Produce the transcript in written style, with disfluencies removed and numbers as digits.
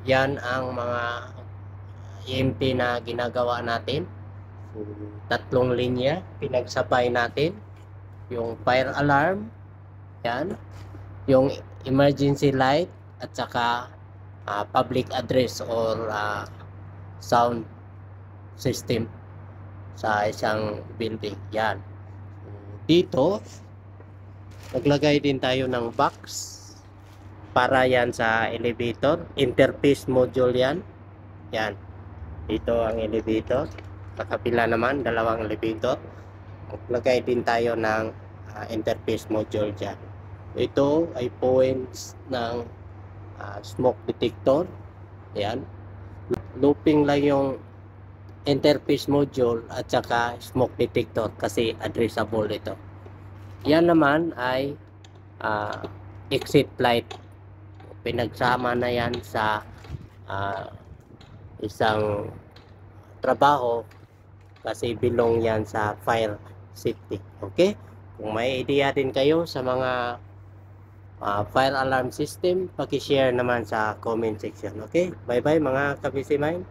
yan ang mga EMP na ginagawa natin. So, tatlong linya pinagsabay natin, yung fire alarm, yan, yung emergency light, at saka public address or sound system sa isang building. Yan. Dito, naglagay din tayo ng box para yan sa elevator. Interface module yan. Yan. Dito ang elevator. Sa kabila naman, dalawang elevator. Naglagay din tayo ng interface module dyan. Ito ay points ng smoke detector. Yan. Looping lang yung interface module at saka smoke detector kasi addressable ito. Yan naman ay exit light. Pinagsama na yan sa isang trabaho kasi belong yan sa fire safety. Okay? Kung may idea din kayo sa mga fire alarm system, paki-share naman sa comment section. Okay? Bye-bye mga kabisi mine.